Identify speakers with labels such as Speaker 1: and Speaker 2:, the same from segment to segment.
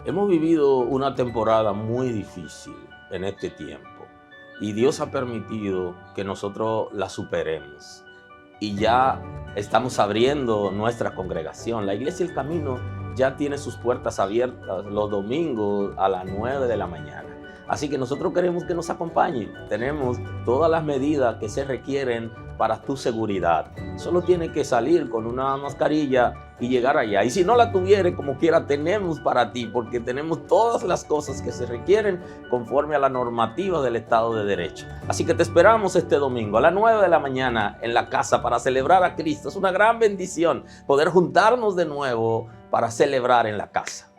Speaker 1: Hemos vivido una temporada muy difícil en este tiempo y Dios ha permitido que nosotros la superemos y ya estamos abriendo nuestra congregación. La Iglesia El Camino ya tiene sus puertas abiertas los domingos a las 9 de la mañana. Así que nosotros queremos que nos acompañen. Tenemos todas las medidas que se requieren para tu seguridad. Solo tienes que salir con una mascarilla y llegar allá. Y si no la tuvieres, como quiera, tenemos para ti, porque tenemos todas las cosas que se requieren conforme a la normativa del Estado de Derecho. Así que te esperamos este domingo a las 9 de la mañana en la casa para celebrar a Cristo. Es una gran bendición poder juntarnos de nuevo para celebrar en la casa.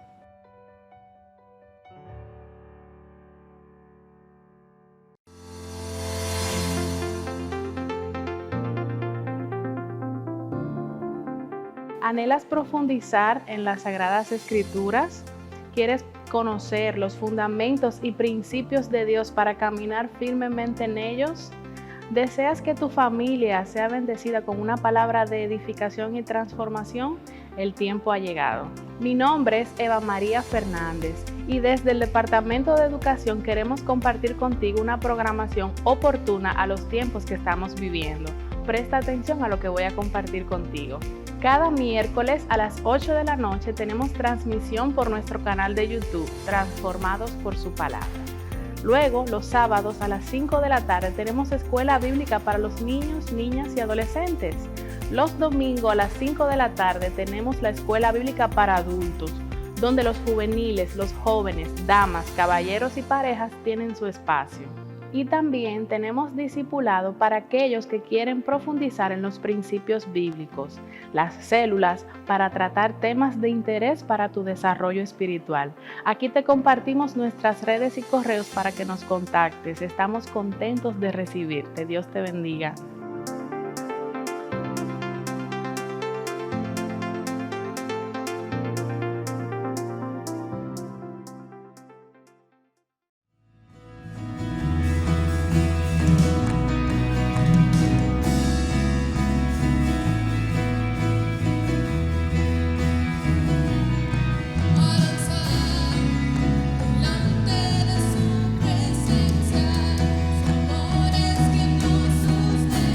Speaker 2: ¿Anhelas profundizar en las Sagradas Escrituras? ¿Quieres conocer los fundamentos y principios de Dios para caminar firmemente en ellos? ¿Deseas que tu familia sea bendecida con una palabra de edificación y transformación? El tiempo ha llegado. Mi nombre es Eva María Fernández y desde el Departamento de Educación queremos compartir contigo una programación oportuna a los tiempos que estamos viviendo. Presta atención a lo que voy a compartir contigo. Cada miércoles a las 8 de la noche tenemos transmisión por nuestro canal de YouTube, Transformados por su Palabra. Luego, los sábados a las 5 de la tarde tenemos escuela bíblica para los niños, niñas y adolescentes. Los domingos a las 5 de la tarde tenemos la escuela bíblica para adultos, donde los juveniles, los jóvenes, damas, caballeros y parejas tienen su espacio. Y también tenemos discipulado para aquellos que quieren profundizar en los principios bíblicos, las células para tratar temas de interés para tu desarrollo espiritual. Aquí te compartimos nuestras redes y correos para que nos contactes. Estamos contentos de recibirte. Dios te bendiga.
Speaker 3: Amores que nos sustentan.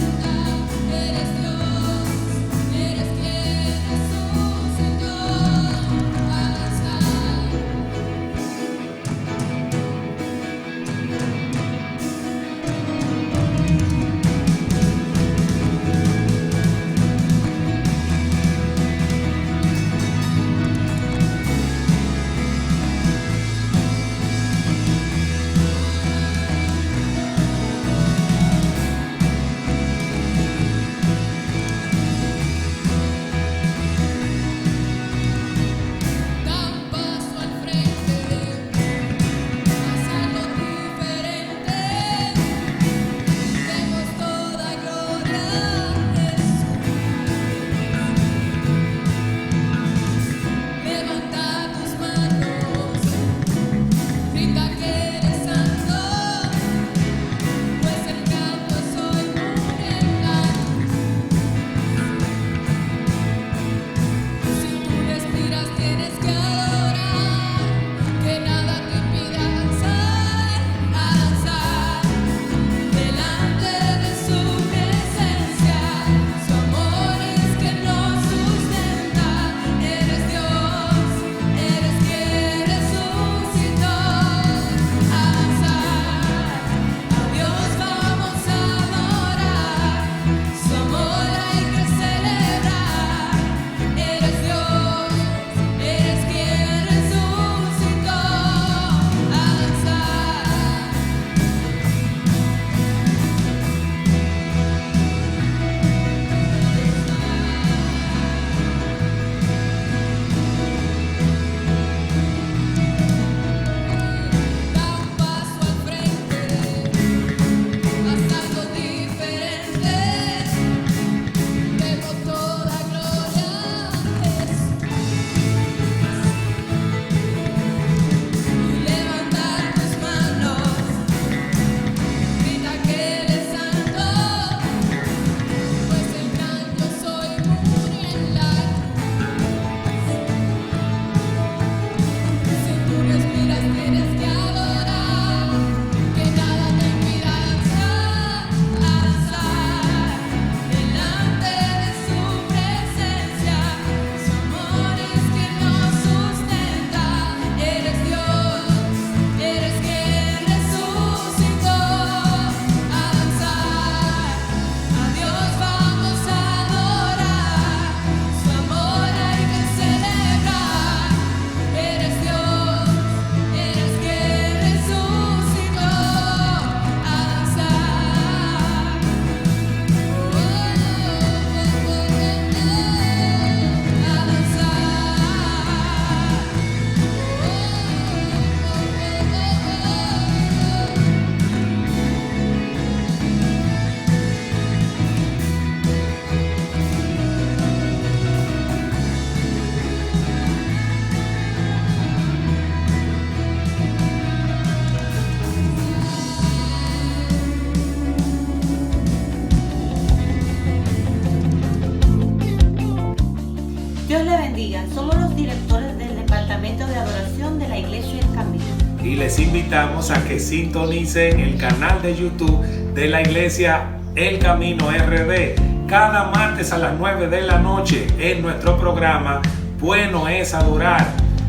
Speaker 3: bendiga. Somos los directores del Departamento de Adoración de la Iglesia El Camino.
Speaker 4: Y les invitamos a que sintonicen el canal de YouTube de la Iglesia El Camino RD cada martes a las 9 de la noche en nuestro programa Bueno es Adorar.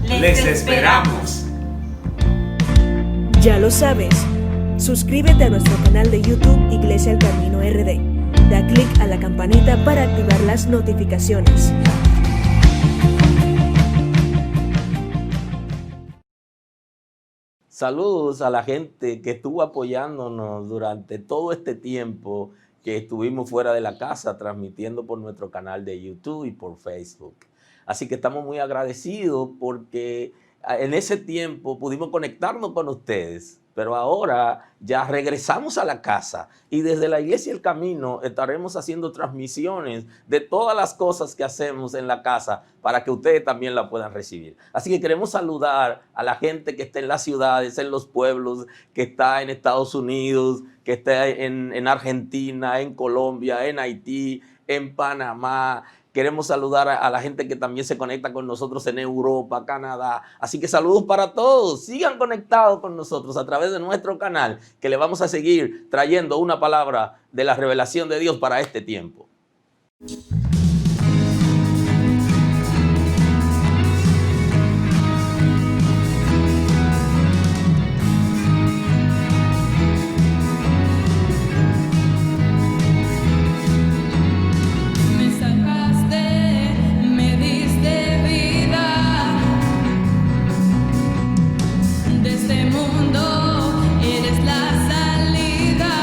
Speaker 4: Les esperamos.
Speaker 5: Ya lo sabes, suscríbete a nuestro canal de YouTube Iglesia El Camino RD. Da clic a la campanita para activar las notificaciones.
Speaker 1: Saludos a la gente que estuvo apoyándonos durante todo este tiempo que estuvimos fuera de la casa, transmitiendo por nuestro canal de YouTube y por Facebook. Así que estamos muy agradecidos porque en ese tiempo pudimos conectarnos con ustedes, pero ahora ya regresamos a la casa y desde la Iglesia El Camino estaremos haciendo transmisiones de todas las cosas que hacemos en la casa para que ustedes también la puedan recibir. Así que queremos saludar a la gente que está en las ciudades, en los pueblos, que está en Estados Unidos, que está en Argentina, en Colombia, en Haití, en Panamá. Queremos saludar a la gente que también se conecta con nosotros en Europa, Canadá. Así que saludos para todos. Sigan conectados con nosotros a través de nuestro canal, que le vamos a seguir trayendo una palabra de la revelación de Dios para este tiempo.
Speaker 6: De este mundo eres la salida.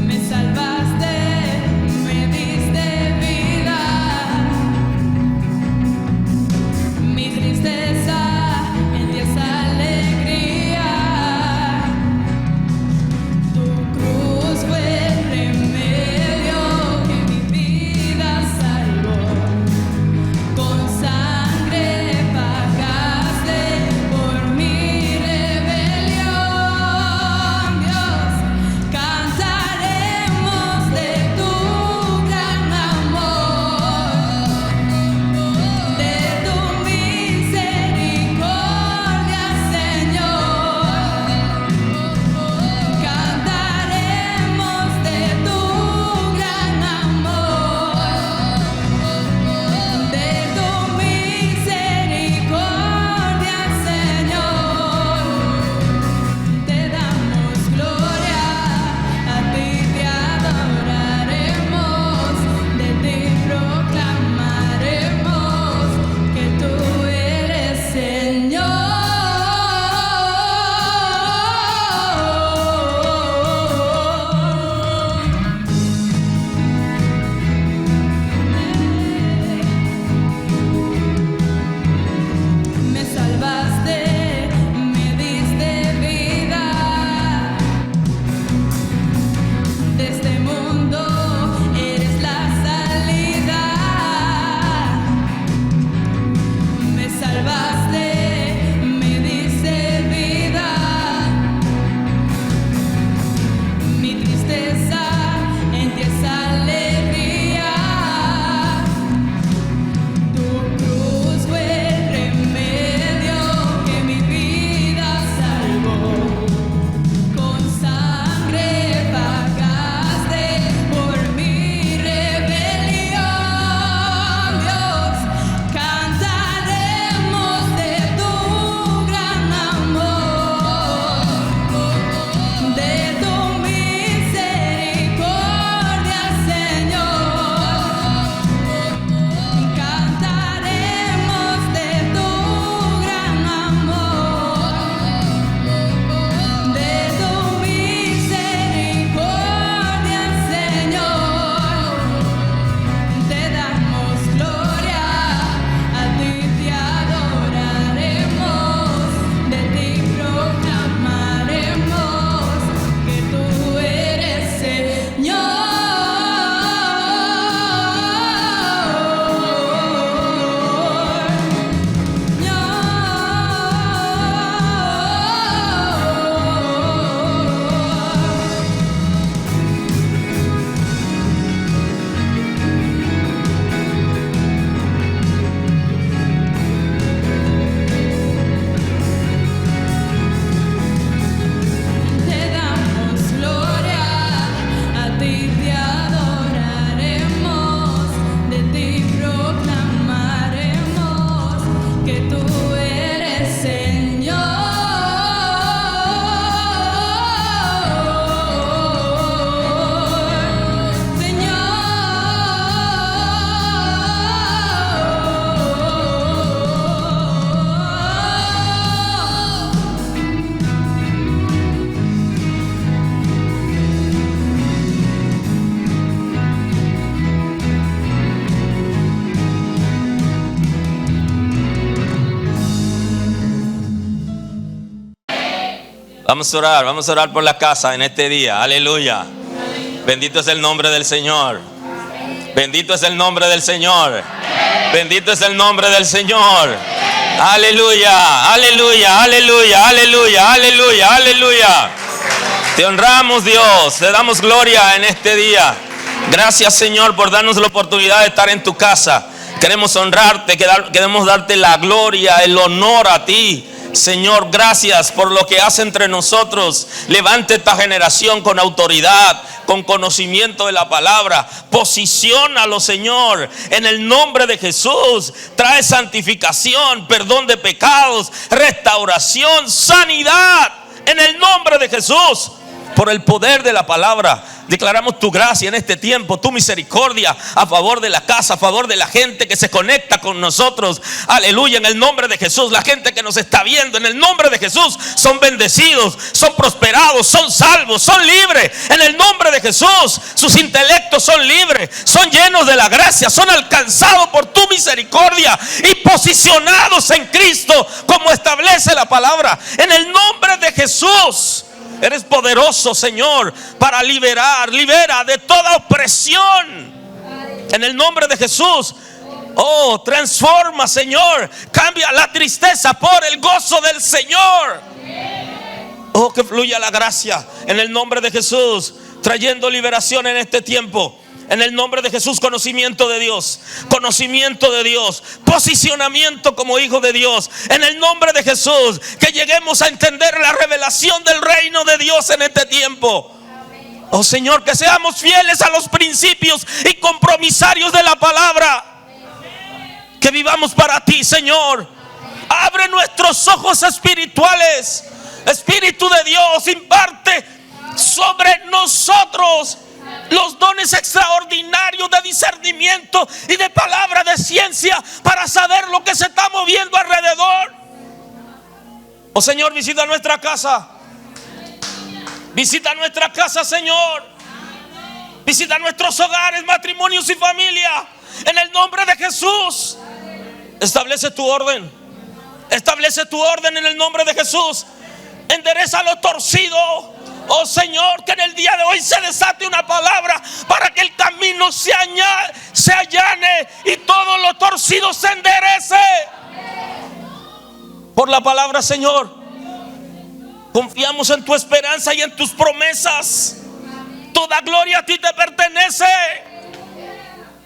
Speaker 6: Me salvaste.
Speaker 1: Vamos a orar por la casa en este día. Aleluya. Bendito es el nombre del Señor. Bendito es el nombre del Señor. Bendito es el nombre del Señor. Aleluya, aleluya, aleluya, aleluya, aleluya, aleluya. Te honramos, Dios, te damos gloria en este día. Gracias, Señor, por darnos la oportunidad de estar en tu casa. Queremos honrarte, queremos darte la gloria, el honor a ti. Señor, gracias por lo que hace entre nosotros. Levante esta generación con autoridad, con conocimiento de la palabra. Posiciónalo, Señor, en el nombre de Jesús. Trae santificación, perdón de pecados, restauración, sanidad, en el nombre de Jesús. Por el poder de la palabra, declaramos tu gracia en este tiempo, tu misericordia a favor de la casa, a favor de la gente que se conecta con nosotros. Aleluya, en el nombre de Jesús. La gente que nos está viendo, en el nombre de Jesús, son bendecidos, son prosperados, son salvos, son libres. En el nombre de Jesús, sus intelectos son libres, son llenos de la gracia, son alcanzados por tu misericordia y posicionados en Cristo, como establece la palabra. En el nombre de Jesús. Eres poderoso, Señor, para liberar. Libera de toda opresión. En el nombre de Jesús. Oh, transforma, Señor. Cambia la tristeza por el gozo del Señor. Oh, que fluya la gracia en el nombre de Jesús, trayendo liberación en este tiempo. En el nombre de Jesús, conocimiento de Dios, posicionamiento como hijo de Dios. En el nombre de Jesús, que lleguemos a entender la revelación del reino de Dios en este tiempo. Oh Señor, que seamos fieles a los principios y compromisarios de la palabra. Que vivamos para ti, Señor. Abre nuestros ojos espirituales. Espíritu de Dios, imparte sobre nosotros los dones extraordinarios de discernimiento y de palabra de ciencia para saber lo que se está moviendo alrededor. Oh Señor, visita nuestra casa. Visita nuestra casa, Señor. Visita nuestros hogares, matrimonios y familia. En el nombre de Jesús. Establece tu orden. Establece tu orden en el nombre de Jesús. Endereza lo torcido. Oh Señor, que en el día de hoy se desate una palabra para que el camino se allane y todo lo torcido se enderece. Por la palabra, Señor, confiamos en tu esperanza y en tus promesas. Toda gloria a ti te pertenece.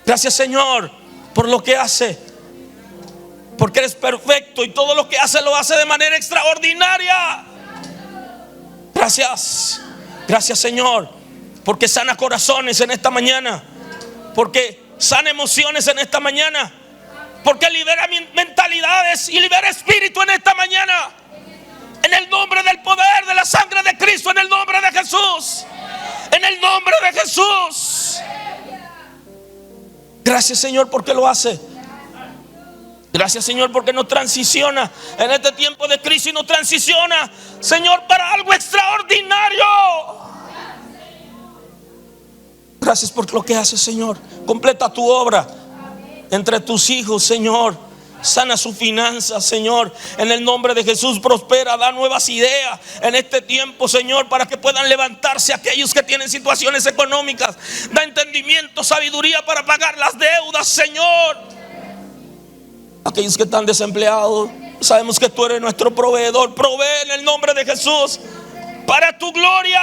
Speaker 1: Gracias, Señor, por lo que hace, porque eres perfecto y todo lo que hace lo hace de manera extraordinaria. Gracias, gracias, Señor, porque sana corazones en esta mañana, porque sana emociones en esta mañana, porque libera mentalidades y libera espíritu en esta mañana. En el nombre del poder de la sangre de Cristo, en el nombre de Jesús, en el nombre de Jesús. Gracias, Señor, porque lo hace. Gracias, Señor, porque nos transiciona en este tiempo de crisis, nos transiciona, Señor, para algo extraordinario. Gracias por lo que haces, Señor. Completa tu obra entre tus hijos, Señor. Sana sus finanzas, Señor. En el nombre de Jesús, prospera, da nuevas ideas en este tiempo, Señor, para que puedan levantarse aquellos que tienen situaciones económicas. Da entendimiento, sabiduría para pagar las deudas, Señor. Aquellos que están desempleados, sabemos que tú eres nuestro proveedor. Provee en el nombre de Jesús para tu gloria.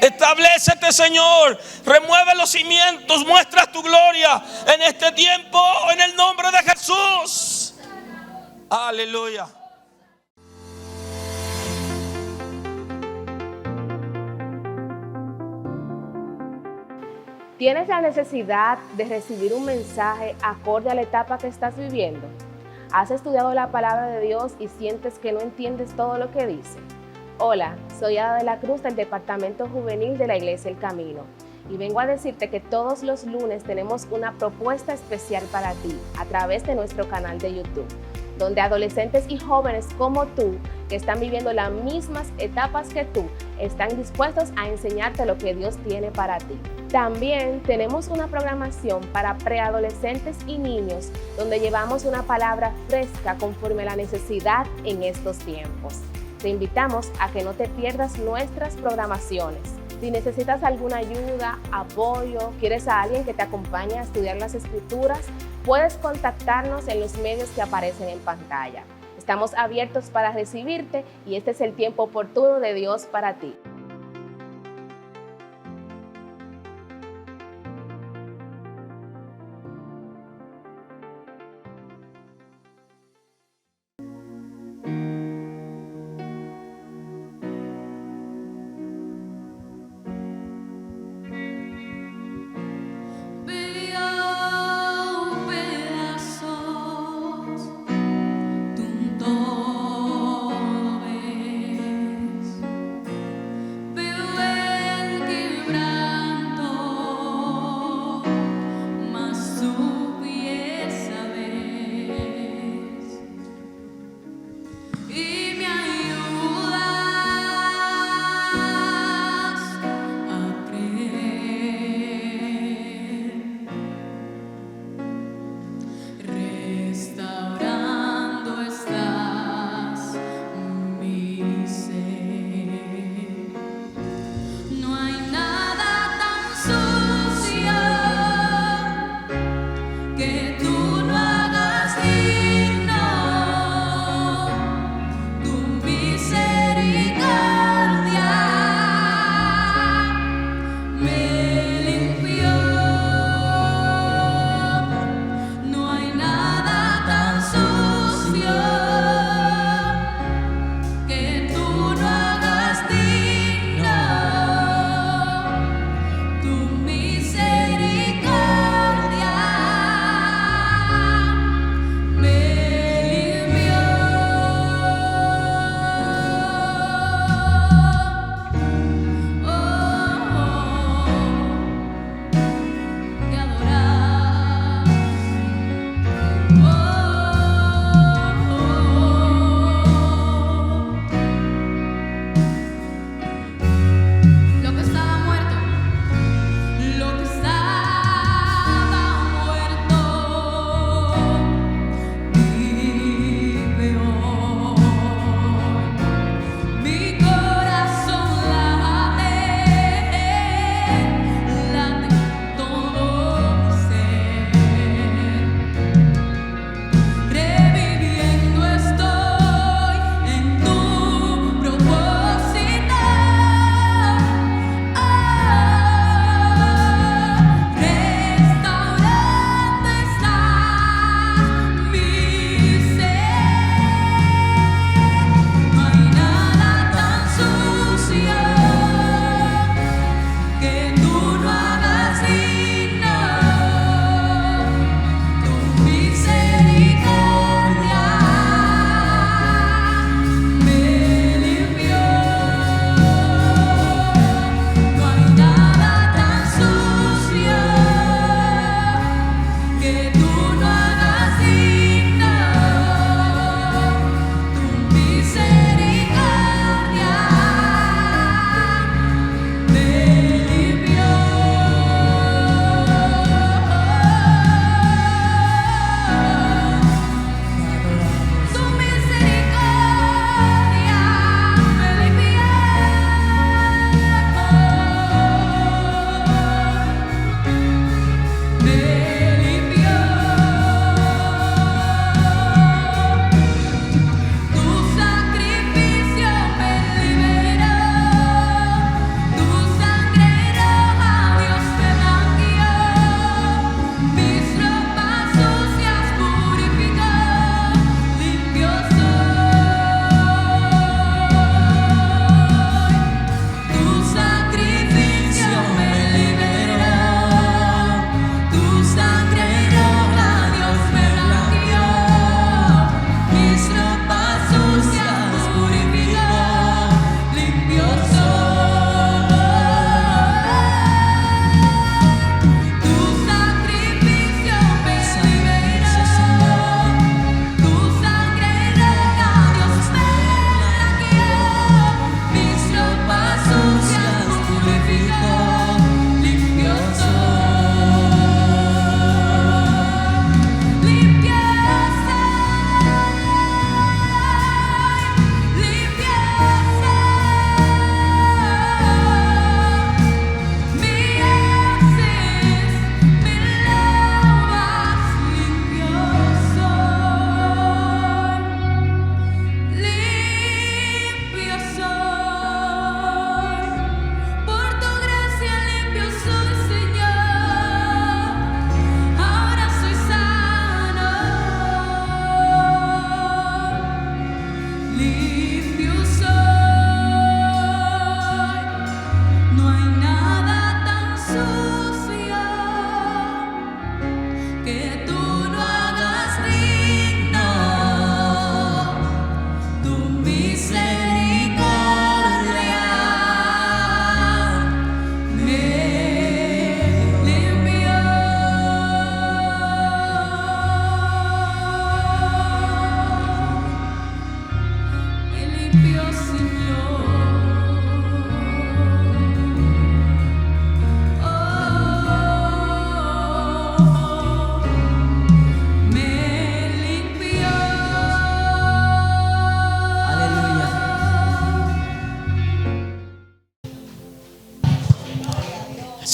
Speaker 1: Establécete, Señor. Remueve los cimientos, muestra tu gloria en este tiempo, en el nombre de Jesús. Aleluya.
Speaker 7: ¿Tienes la necesidad de recibir un mensaje acorde a la etapa que estás viviendo? ¿Has estudiado la palabra de Dios y sientes que no entiendes todo lo que dice? Hola, soy Ada de la Cruz del Departamento Juvenil de la Iglesia El Camino y vengo a decirte que todos los lunes tenemos una propuesta especial para ti a través de nuestro canal de YouTube, donde adolescentes y jóvenes como tú, que están viviendo las mismas etapas que tú, están dispuestos a enseñarte lo que Dios tiene para ti. También tenemos una programación para preadolescentes y niños, donde llevamos una palabra fresca conforme a la necesidad en estos tiempos. Te invitamos a que no te pierdas nuestras programaciones. Si necesitas alguna ayuda, apoyo, quieres a alguien que te acompañe a estudiar las Escrituras, puedes contactarnos en los medios que aparecen en pantalla. Estamos abiertos para recibirte y este es el tiempo oportuno de Dios para ti.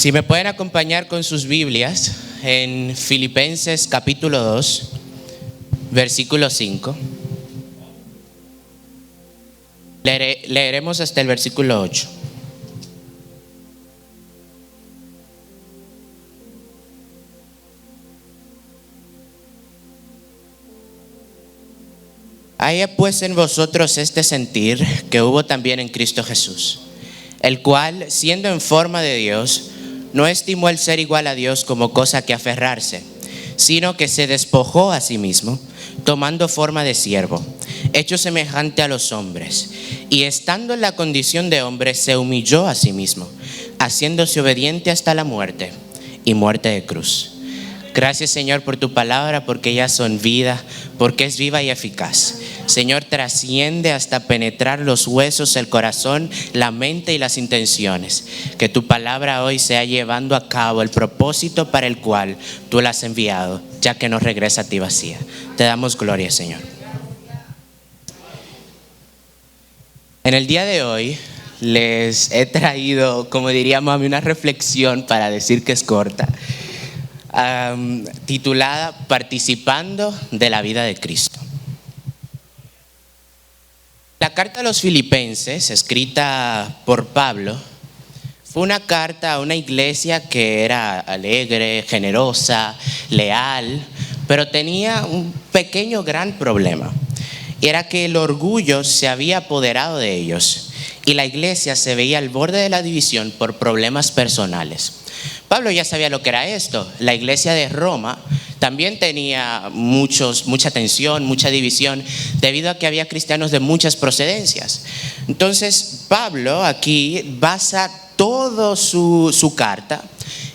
Speaker 8: Si me pueden acompañar con sus Biblias en Filipenses capítulo 2, versículo 5. Leeremos hasta el versículo 8. Haya pues en vosotros este sentir que hubo también en Cristo Jesús, el cual, siendo en forma de Dios, no estimó el ser igual a Dios como cosa que aferrarse, sino que se despojó a sí mismo, tomando forma de siervo, hecho semejante a los hombres, y estando en la condición de hombre, se humilló a sí mismo, haciéndose obediente hasta la muerte, y muerte de cruz. Gracias, Señor, por tu palabra, porque ellas son vida, porque es viva y eficaz. Señor, trasciende hasta penetrar los huesos, el corazón, la mente y las intenciones. Que tu palabra hoy sea llevando a cabo el propósito para el cual tú la has enviado, ya que no regresa a ti vacía. Te damos gloria, Señor. En el día de hoy les he traído, como diríamos a mí, una reflexión para decir que es corta. Titulada Participando de la vida de Cristo. La carta a los Filipenses, escrita por Pablo, fue una carta a una iglesia que era alegre, generosa, leal, pero tenía un pequeño gran problema. Y era que el orgullo se había apoderado de ellos y la iglesia se veía al borde de la división por problemas personales. Pablo ya sabía lo que era esto. La iglesia de Roma también tenía mucha tensión, mucha división, debido a que había cristianos de muchas procedencias. Entonces Pablo aquí basa toda su carta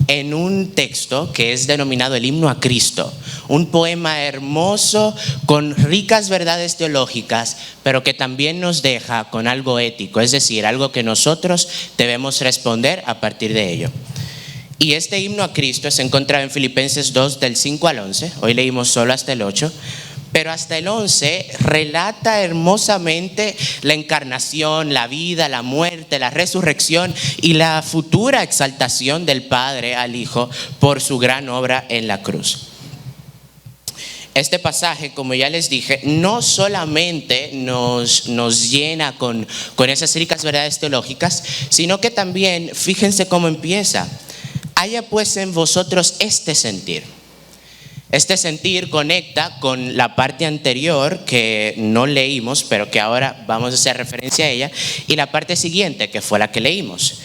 Speaker 8: en un texto que es denominado el himno a Cristo, un poema hermoso con ricas verdades teológicas, pero que también nos deja con algo ético, es decir, algo que nosotros debemos responder a partir de ello. Y este himno a Cristo se encuentra en Filipenses 2 del 5 al 11, hoy leímos solo hasta el 8, pero hasta el 11 relata hermosamente la encarnación, la vida, la muerte, la resurrección y la futura exaltación del Padre al Hijo por su gran obra en la cruz. Este pasaje, como ya les dije, no solamente nos llena con esas ricas verdades teológicas, sino que también, fíjense cómo empieza. Haya pues en vosotros este sentir. Este sentir conecta con la parte anterior que no leímos, pero que ahora vamos a hacer referencia a ella, y la parte siguiente, que fue la que leímos.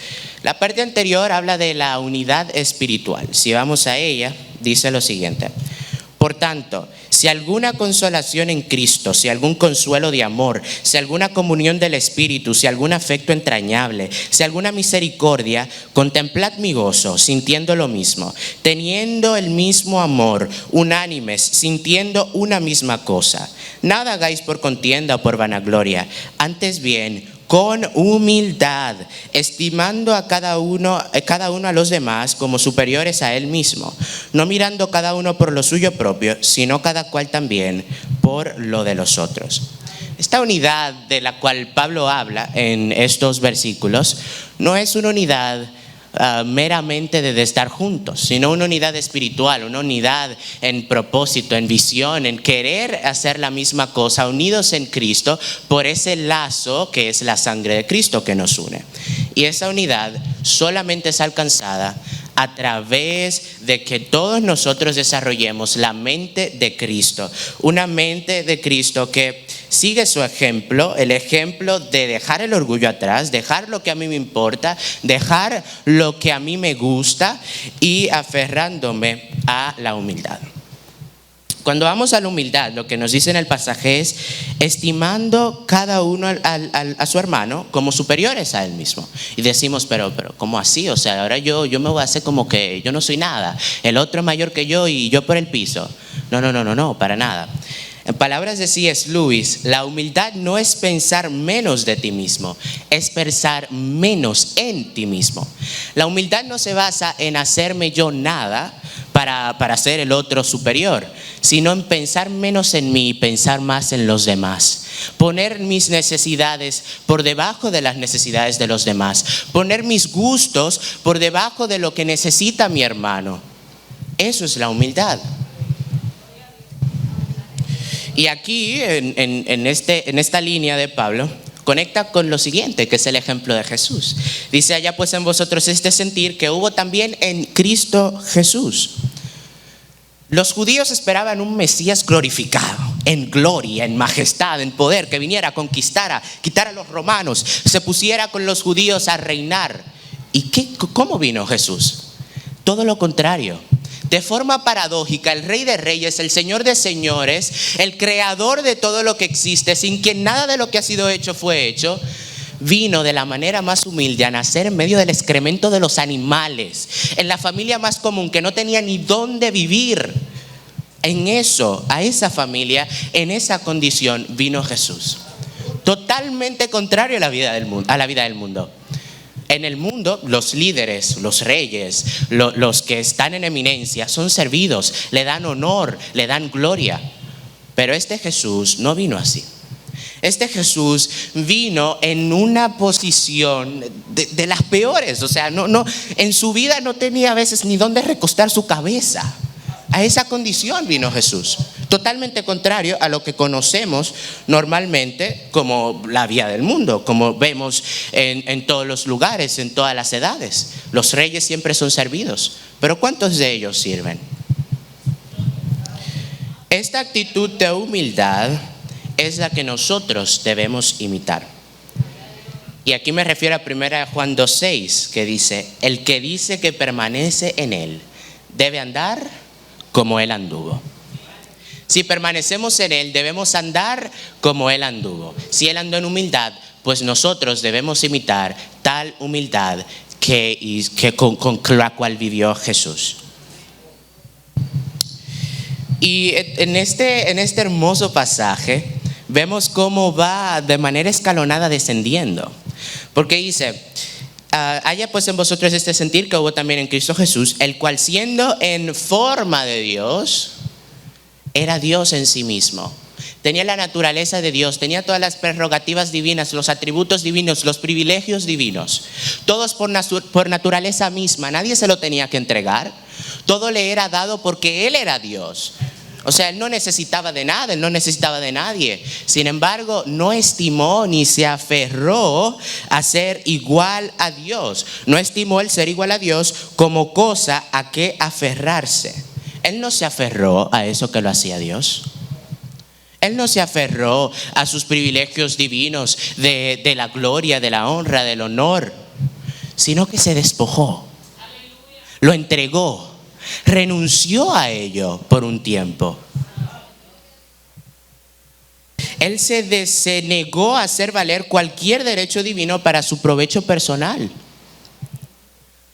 Speaker 8: La parte anterior habla de la unidad espiritual. Si vamos a ella, dice lo siguiente. Por tanto, si alguna consolación en Cristo, si algún consuelo de amor, si alguna comunión del Espíritu, si algún afecto entrañable, si alguna misericordia, contemplad mi gozo, sintiendo lo mismo, teniendo el mismo amor, unánimes, sintiendo una misma cosa. Nada hagáis por contienda o por vanagloria, antes bien, con humildad, estimando a cada uno a los demás como superiores a él mismo, no mirando cada uno por lo suyo propio, sino cada cual también por lo de los otros. Esta unidad de la cual Pablo habla en estos versículos no es una unidad meramente de estar juntos, sino una unidad espiritual, una unidad en propósito, en visión, en querer hacer la misma cosa, unidos en Cristo por ese lazo que es la sangre de Cristo que nos une. Y esa unidad solamente es alcanzada a través de que todos nosotros desarrollemos la mente de Cristo, una mente de Cristo que sigue su ejemplo, el ejemplo de dejar el orgullo atrás, dejar lo que a mí me importa, dejar lo que a mí me gusta y aferrándome a la humildad. Cuando vamos a la humildad, lo que nos dice en el pasaje es estimando cada uno a su hermano como superiores a él mismo. Y decimos, pero ¿cómo así? O sea, ahora yo me voy a hacer como que yo no soy nada. El otro es mayor que yo y yo por el piso. No, para nada. En palabras de C.S. Lewis, la humildad no es pensar menos de ti mismo, es pensar menos en ti mismo. La humildad no se basa en hacerme yo nada para ser el otro superior, sino en pensar menos en mí y pensar más en los demás. Poner mis necesidades por debajo de las necesidades de los demás. Poner mis gustos por debajo de lo que necesita mi hermano. Eso es la humildad. Y aquí, en esta línea de Pablo, conecta con lo siguiente, que es el ejemplo de Jesús. Dice: haya pues en vosotros este sentir que hubo también en Cristo Jesús. Los judíos esperaban un Mesías glorificado, en gloria, en majestad, en poder, que viniera, conquistara, quitara a los romanos, se pusiera con los judíos a reinar. ¿Y cómo vino Jesús? Todo lo contrario. De forma paradójica, el Rey de Reyes, el Señor de Señores, el creador de todo lo que existe, sin que nada de lo que ha sido hecho fue hecho, vino de la manera más humilde a nacer en medio del excremento de los animales, en la familia más común que no tenía ni dónde vivir. En eso, a esa familia, en esa condición vino Jesús. Totalmente contrario a la vida del mundo. En el mundo, los líderes, los reyes, los que están en eminencia son servidos, le dan honor, le dan gloria. Pero este Jesús no vino así. Este Jesús vino en una posición de las peores. O sea, en su vida no tenía a veces ni dónde recostar su cabeza. A esa condición vino Jesús. Totalmente contrario a lo que conocemos normalmente como la vida del mundo, como vemos en todos los lugares, en todas las edades. Los reyes siempre son servidos, pero ¿cuántos de ellos sirven? Esta actitud de humildad es la que nosotros debemos imitar. Y aquí me refiero a 1 Juan 2:6, que dice: el que dice que permanece en él debe andar como él anduvo. Si permanecemos en él, debemos andar como él anduvo. Si él andó en humildad, pues nosotros debemos imitar tal humildad con la cual vivió Jesús. Y en este hermoso pasaje vemos cómo va de manera escalonada descendiendo. Porque dice: haya pues en vosotros este sentir que hubo también en Cristo Jesús, el cual siendo en forma de Dios, era Dios en sí mismo. Tenía la naturaleza de Dios, tenía todas las prerrogativas divinas, los atributos divinos, los privilegios divinos. Todos por naturaleza misma, nadie se lo tenía que entregar. Todo le era dado porque Él era Dios. O sea, Él no necesitaba de nada, Él no necesitaba de nadie. Sin embargo, no estimó ni se aferró a ser igual a Dios. No estimó el ser igual a Dios como cosa a que aferrarse. Él no se aferró a eso que lo hacía Dios. Él no se aferró a sus privilegios divinos de la gloria, de la honra, del honor, sino que se despojó, lo entregó, renunció a ello por un tiempo. Él se negó a hacer valer cualquier derecho divino para su provecho personal.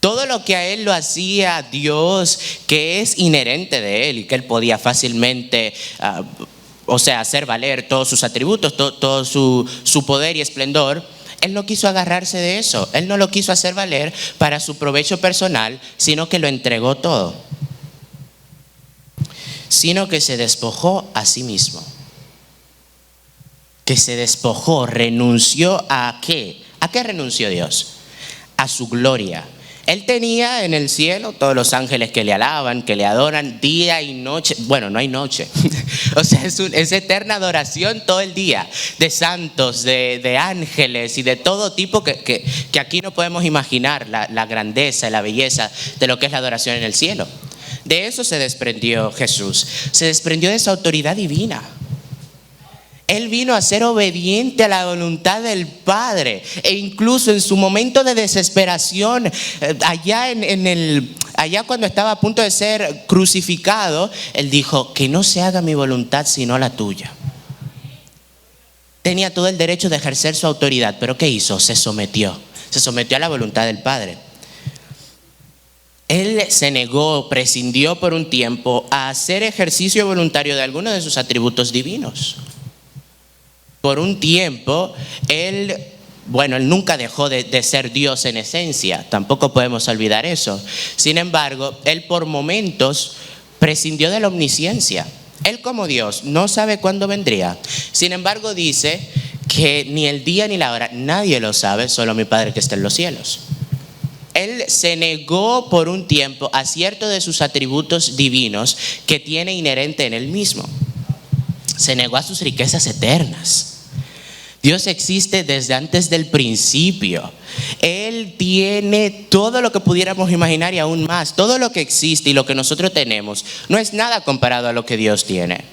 Speaker 8: Todo lo que a él lo hacía Dios, que es inherente de él y que él podía fácilmente hacer valer todos sus atributos, todo su poder y esplendor, él no quiso agarrarse de eso. Él no lo quiso hacer valer para su provecho personal, sino que lo entregó todo. Sino que se despojó a sí mismo. Que se despojó, renunció ¿a qué? ¿A qué renunció Dios? A su gloria. Él tenía en el cielo todos los ángeles que le alaban, que le adoran día y noche. Bueno, no hay noche. O sea, es eterna adoración todo el día. De santos, de ángeles y de todo tipo que aquí no podemos imaginar la grandeza y la belleza de lo que es la adoración en el cielo. De eso se desprendió Jesús. Se desprendió de esa autoridad divina. Él vino a ser obediente a la voluntad del Padre. E incluso en su momento de desesperación, allá cuando estaba a punto de ser crucificado, Él dijo: que no se haga mi voluntad sino la tuya. Tenía todo el derecho de ejercer su autoridad, pero ¿qué hizo? Se sometió a la voluntad del Padre. Él se negó, prescindió por un tiempo a hacer ejercicio voluntario de algunos de sus atributos divinos. Por un tiempo, él nunca dejó de ser Dios en esencia, tampoco podemos olvidar eso. Sin embargo, él por momentos prescindió de la omnisciencia. Él como Dios no sabe cuándo vendría. Sin embargo, dice que ni el día ni la hora nadie lo sabe, solo mi Padre que está en los cielos. Él se negó por un tiempo a ciertos de sus atributos divinos que tiene inherente en él mismo. Se negó a sus riquezas eternas. Dios existe desde antes del principio. Él tiene todo lo que pudiéramos imaginar y aún más. Todo lo que existe y lo que nosotros tenemos no es nada comparado a lo que Dios tiene.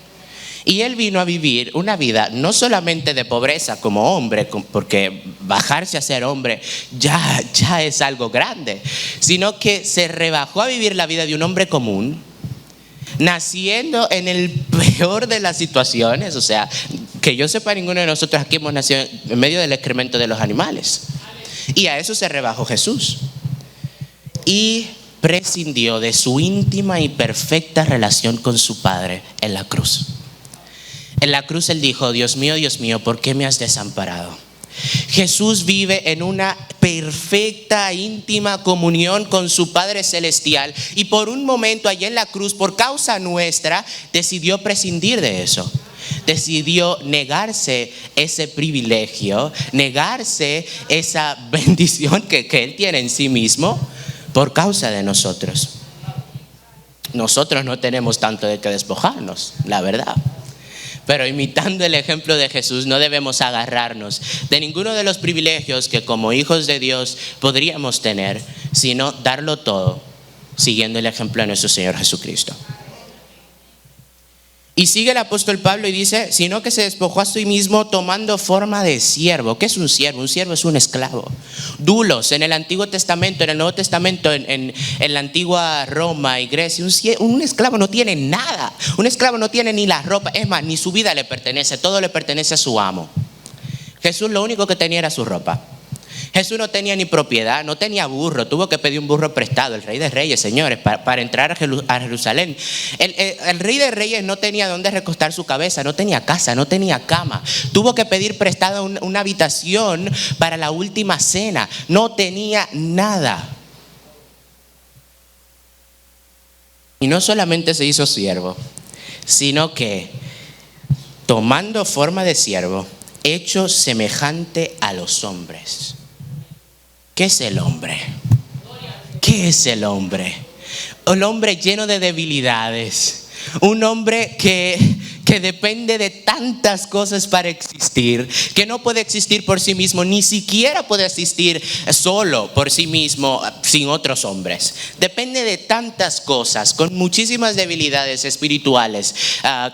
Speaker 8: Y Él vino a vivir una vida no solamente de pobreza como hombre, porque bajarse a ser hombre ya es algo grande, sino que se rebajó a vivir la vida de un hombre común, naciendo en el peor de las situaciones. O sea, que yo sepa, ninguno de nosotros aquí hemos nacido en medio del excremento de los animales. Y a eso se rebajó Jesús. Y prescindió de su íntima y perfecta relación con su Padre en la cruz. En la cruz Él dijo: Dios mío, ¿por qué me has desamparado? Jesús vive en una perfecta, íntima comunión con su Padre Celestial, y por un momento allá en la cruz, por causa nuestra, decidió prescindir de eso. Decidió negarse ese privilegio, negarse esa bendición que Él tiene en sí mismo por causa de nosotros. Nosotros no tenemos tanto de qué despojarnos, la verdad. Pero imitando el ejemplo de Jesús, no debemos agarrarnos de ninguno de los privilegios que como hijos de Dios podríamos tener, sino darlo todo siguiendo el ejemplo de nuestro Señor Jesucristo. Y sigue el apóstol Pablo y dice: sino que se despojó a sí mismo tomando forma de siervo. ¿Qué es un siervo? Un siervo es un esclavo. Dulos, en el Antiguo Testamento, en el Nuevo Testamento, en la antigua Roma y Grecia, un esclavo no tiene nada. Un esclavo no tiene ni la ropa, es más, ni su vida le pertenece, todo le pertenece a su amo. Jesús lo único que tenía era su ropa. Jesús no tenía ni propiedad, no tenía burro, tuvo que pedir un burro prestado, el Rey de Reyes, señores, para entrar a Jerusalén. El Rey de Reyes no tenía dónde recostar su cabeza, no tenía casa, no tenía cama. Tuvo que pedir prestada una habitación para la última cena, no tenía nada. Y no solamente se hizo siervo, sino que tomando forma de siervo, hecho semejante a los hombres. ¿Qué es el hombre? ¿Qué es el hombre? El hombre lleno de debilidades. Un hombre que depende de tantas cosas para existir, que no puede existir por sí mismo, ni siquiera puede existir solo por sí mismo sin otros hombres. Depende de tantas cosas, con muchísimas debilidades espirituales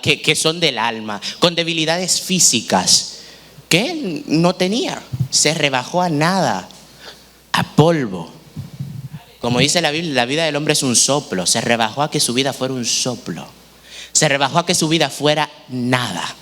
Speaker 8: que son del alma, con debilidades físicas que él no tenía. Se rebajó a nada, a polvo. Como dice la Biblia, la vida del hombre es un soplo. Se rebajó a que su vida fuera un soplo. Se rebajó a que su vida fuera nada.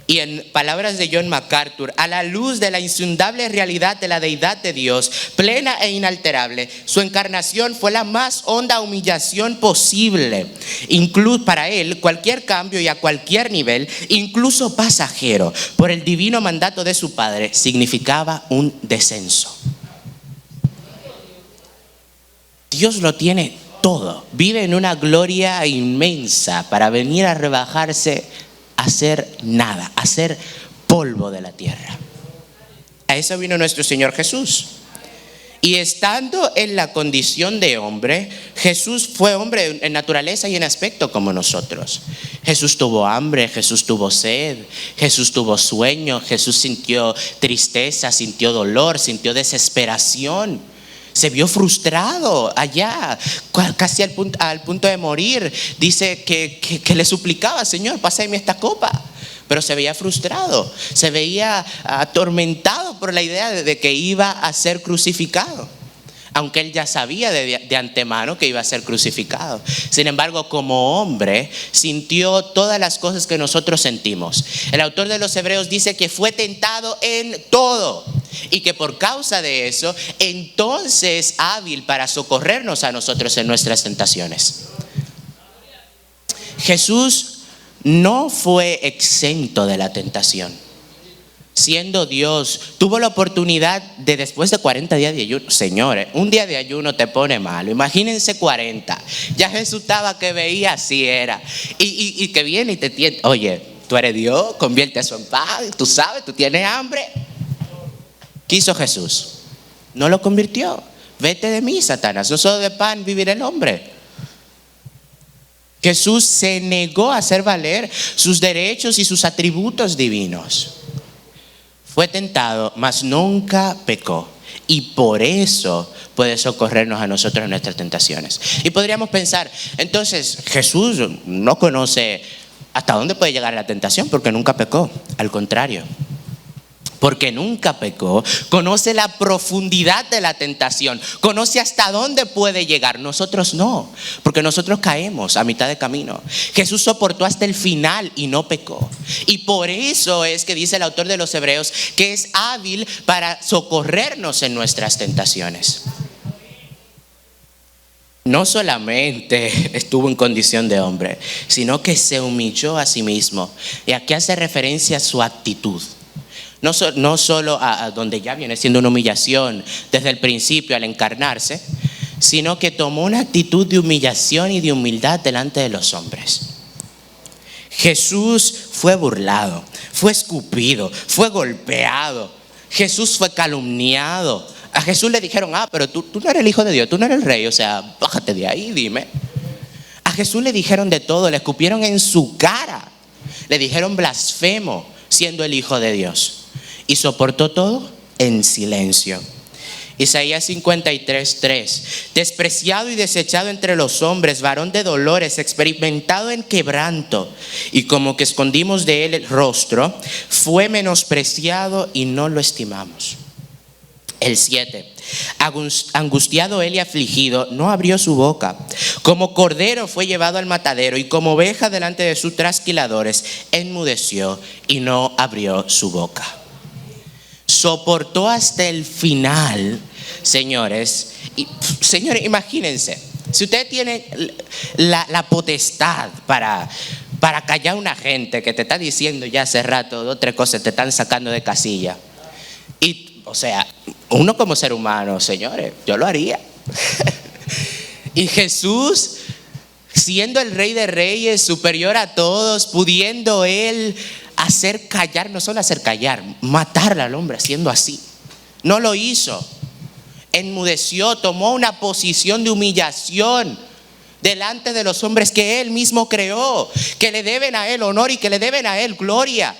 Speaker 8: Y en palabras de John MacArthur, a la luz de la insondable realidad de la deidad de Dios, plena e inalterable, su encarnación fue la más honda humillación posible. Incluso para él, cualquier cambio y a cualquier nivel, incluso pasajero, por el divino mandato de su Padre, significaba un descenso. Dios lo tiene todo. Vive en una gloria inmensa para venir a rebajarse a ser nada, a ser polvo de la tierra. A eso vino nuestro Señor Jesús. Y estando en la condición de hombre, Jesús fue hombre en naturaleza y en aspecto como nosotros. Jesús tuvo hambre, Jesús tuvo sed, Jesús tuvo sueño, Jesús sintió tristeza, sintió dolor, sintió desesperación. Se vio frustrado allá, casi al punto de morir. Dice que le suplicaba: Señor, pásame esta copa. Pero se veía frustrado, se veía atormentado por la idea de que iba a ser crucificado, aunque él ya sabía de antemano que iba a ser crucificado. Sin embargo, como hombre, sintió todas las cosas que nosotros sentimos. El autor de los Hebreos dice que fue tentado en todo, y que por causa de eso, entonces hábil para socorrernos a nosotros en nuestras tentaciones. Jesús no fue exento de la tentación. siendo Dios, tuvo la oportunidad de, después de 40 días de ayuno, señores, un día de ayuno te pone malo, imagínense 40, ya Jesús estaba que veía, así era, y que viene y te tiene, oye, tú eres Dios, convierte eso en pan, tú sabes, tú tienes hambre. ¿Qué hizo Jesús? No lo convirtió. Vete de mí, Satanás, no solo de pan vivirá el hombre. Jesús se negó a hacer valer sus derechos y sus atributos divinos. Fue tentado, mas nunca pecó. Y por eso puede socorrernos a nosotros en nuestras tentaciones. Y podríamos pensar, entonces Jesús no conoce hasta dónde puede llegar la tentación porque nunca pecó. Al contrario, porque nunca pecó, conoce la profundidad de la tentación, conoce hasta dónde puede llegar. Nosotros no, porque nosotros caemos a mitad de camino. Jesús soportó hasta el final y no pecó. Y por eso es que dice el autor de los Hebreos que es hábil para socorrernos en nuestras tentaciones. No solamente estuvo en condición de hombre, sino que se humilló a sí mismo. Y aquí hace referencia a su actitud. No solo a donde ya viene siendo una humillación desde el principio al encarnarse, sino que tomó una actitud de humillación y de humildad delante de los hombres. Jesús fue burlado, fue escupido, fue golpeado. Jesús fue calumniado. A Jesús le dijeron, pero tú no eres el hijo de Dios, tú no eres el rey, o sea, bájate de ahí, dime. A Jesús le dijeron de todo, le escupieron en su cara, le dijeron blasfemo siendo el hijo de Dios. Y soportó todo en silencio. Isaías 53:3. Despreciado y desechado entre los hombres, varón de dolores, experimentado en quebranto, y como que escondimos de él el rostro, fue menospreciado y no lo estimamos. El 7. Angustiado él y afligido, no abrió su boca. Como cordero fue llevado al matadero, y como oveja delante de sus trasquiladores, enmudeció y no abrió su boca. Soportó hasta el final, señores. Señores, imagínense, si usted tiene la potestad para callar a una gente que te está diciendo ya hace rato 2 o 3 cosas, te están sacando de casilla. Y, o sea, uno como ser humano, señores, yo lo haría. Y Jesús, siendo el Rey de Reyes, superior a todos, pudiendo él hacer callar, no solo hacer callar, matar al hombre haciendo así. No lo hizo. Enmudeció, tomó una posición de humillación delante de los hombres que él mismo creó, que le deben a él honor y que le deben a él gloria.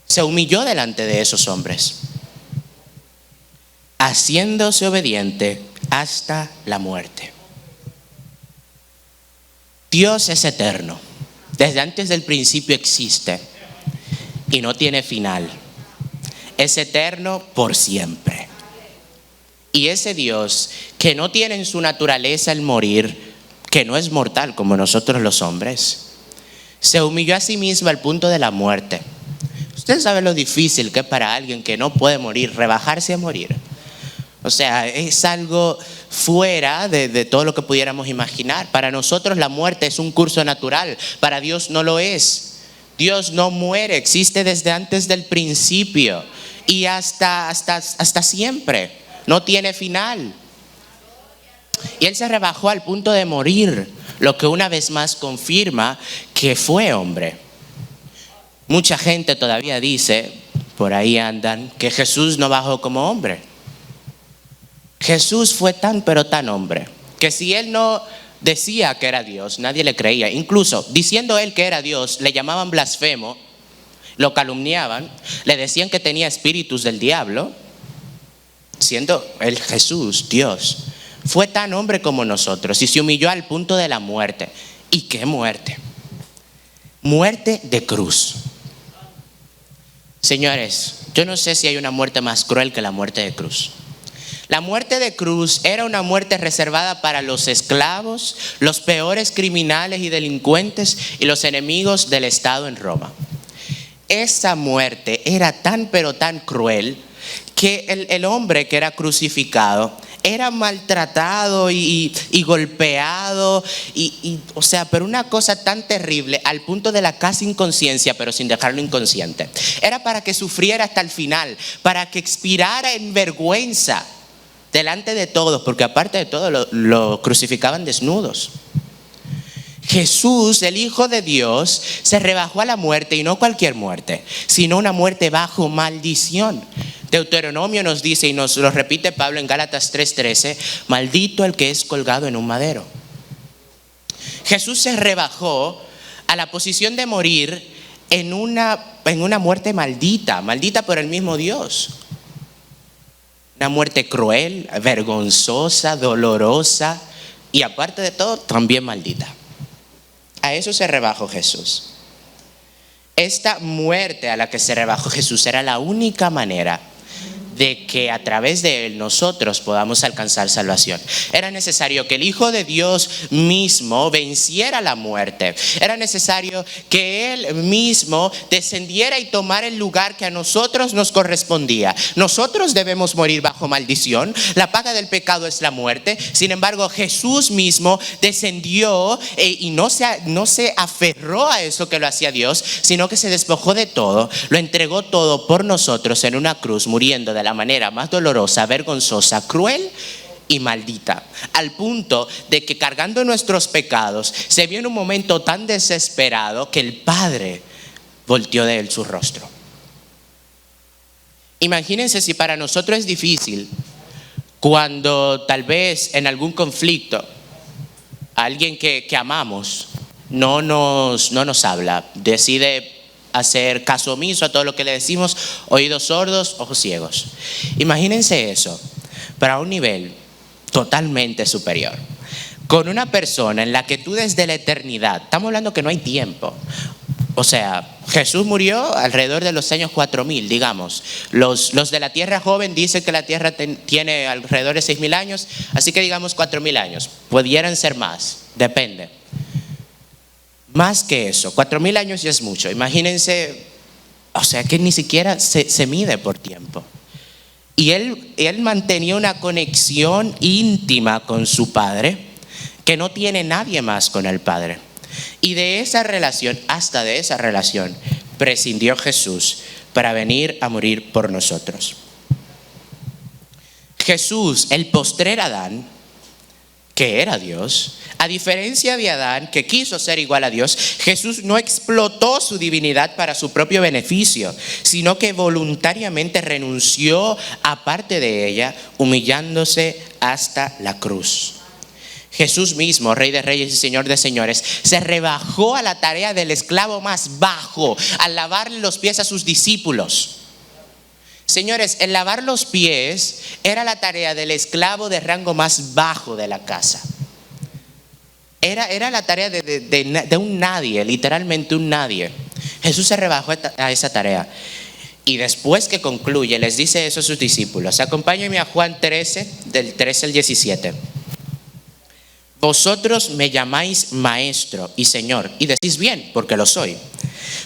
Speaker 8: Se humilló delante de esos hombres, haciéndose obediente hasta la muerte. Dios es eterno. Desde antes del principio existe y no tiene final. Es eterno por siempre. Y ese Dios que no tiene en su naturaleza el morir, que no es mortal como nosotros los hombres, se humilló a sí mismo al punto de la muerte. Usted sabe lo difícil que es para alguien que no puede morir, rebajarse a morir. O sea, es algo fuera de todo lo que pudiéramos imaginar. Para nosotros la muerte es un curso natural, para Dios no lo es. Dios no muere, existe desde antes del principio y hasta siempre, no tiene final. Y él se rebajó al punto de morir, lo que una vez más confirma que fue hombre. Mucha gente todavía dice, por ahí andan, que Jesús no bajó como hombre. Jesús fue tan pero tan hombre que si él no decía que era Dios, nadie le creía. Incluso diciendo él que era Dios, le llamaban blasfemo, lo calumniaban, le decían que tenía espíritus del diablo, siendo él Jesús, Dios. Fue tan hombre como nosotros y se humilló al punto de la muerte. ¿Y qué muerte? Muerte de cruz. Señores, yo no sé si hay una muerte más cruel que la muerte de cruz. La muerte de cruz era una muerte reservada para los esclavos, los peores criminales y delincuentes y los enemigos del Estado en Roma. Esa muerte era tan pero tan cruel que el hombre que era crucificado era maltratado y golpeado, o sea, pero una cosa tan terrible al punto de la casi inconsciencia, pero sin dejarlo inconsciente. Era para que sufriera hasta el final, para que expirara en vergüenza delante de todos, porque aparte de todo lo crucificaban desnudos. Jesús, el Hijo de Dios, se rebajó a la muerte, y no cualquier muerte, sino una muerte bajo maldición. Deuteronomio nos dice, y nos lo repite Pablo en Gálatas 3:13, maldito el que es colgado en un madero. Jesús se rebajó a la posición de morir en una muerte maldita por el mismo Dios. Una muerte cruel, vergonzosa, dolorosa y aparte de todo, también maldita. A eso se rebajó Jesús. Esta muerte a la que se rebajó Jesús era la única manera de que a través de él nosotros podamos alcanzar salvación. Era necesario que el Hijo de Dios mismo venciera la muerte. Era necesario que él mismo descendiera y tomara el lugar que a nosotros nos correspondía. Nosotros debemos morir bajo maldición. La paga del pecado es la muerte. Sin embargo, Jesús mismo descendió y no se aferró a eso que lo hacía Dios, sino que se despojó de todo, lo entregó todo por nosotros en una cruz, muriendo de la manera más dolorosa, vergonzosa, cruel y maldita, al punto de que cargando nuestros pecados se vio en un momento tan desesperado que el Padre volteó de él su rostro. Imagínense si para nosotros es difícil cuando tal vez en algún conflicto alguien que amamos no nos habla, decide hacer caso omiso a todo lo que le decimos, oídos sordos, ojos ciegos. Imagínense eso, pero a un nivel totalmente superior, con una persona en la que tú desde la eternidad, estamos hablando que no hay tiempo, o sea, Jesús murió alrededor de los años 4000, digamos. Los de la tierra joven dicen que la tierra tiene alrededor de 6000 años, así que digamos 4000 años, pudieran ser más, depende. Más que eso, 4000 años ya es mucho. Imagínense, o sea que ni siquiera se mide por tiempo. Y él mantenía una conexión íntima con su Padre que no tiene nadie más con el Padre. Y de esa relación, hasta de esa relación, prescindió Jesús para venir a morir por nosotros. Jesús, el postrer Adán, que era Dios, a diferencia de Adán, que quiso ser igual a Dios, Jesús no explotó su divinidad para su propio beneficio, sino que voluntariamente renunció a parte de ella, humillándose hasta la cruz. Jesús mismo, Rey de Reyes y Señor de Señores, se rebajó a la tarea del esclavo más bajo, al lavarle los pies a sus discípulos. Señores, el lavar los pies era la tarea del esclavo de rango más bajo de la casa. Era la tarea de un nadie, literalmente un nadie. Jesús se rebajó a esa tarea. Y después que concluye, les dice eso a sus discípulos. Acompáñenme a Juan 13, del 13 al 17. Vosotros me llamáis maestro y señor, y decís bien, porque lo soy.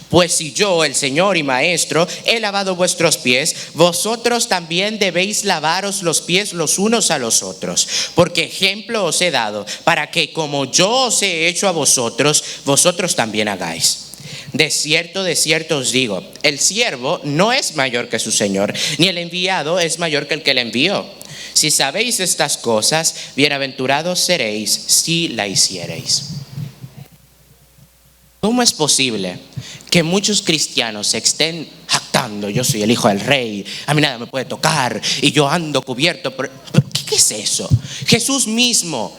Speaker 8: Pues si yo, el Señor y Maestro, he lavado vuestros pies, vosotros también debéis lavaros los pies los unos a los otros. Porque ejemplo os he dado, para que como yo os he hecho a vosotros, vosotros también hagáis. De cierto os digo, el siervo no es mayor que su Señor, ni el enviado es mayor que el que le envió. Si sabéis estas cosas, bienaventurados seréis si la hiciereis. ¿Cómo es posible que muchos cristianos se estén jactando? Yo soy el hijo del rey, a mí nada me puede tocar y yo ando cubierto por... ¿Qué es eso? Jesús mismo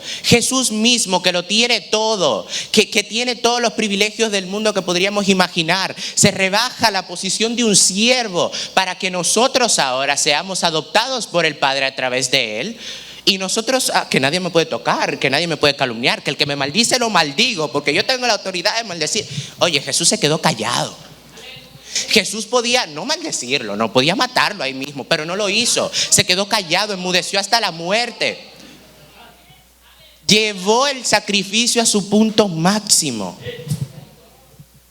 Speaker 8: que lo tiene todo, que tiene todos los privilegios del mundo que podríamos imaginar, se rebaja a la posición de un siervo para que nosotros ahora seamos adoptados por el Padre a través de él. Y nosotros, que nadie me puede tocar, que nadie me puede calumniar, que el que me maldice lo maldigo, porque yo tengo la autoridad de maldecir. Oye, Jesús se quedó callado. Jesús podía no maldecirlo, no podía matarlo ahí mismo, pero no lo hizo. Se quedó callado, enmudeció hasta la muerte. Llevó el sacrificio a su punto máximo.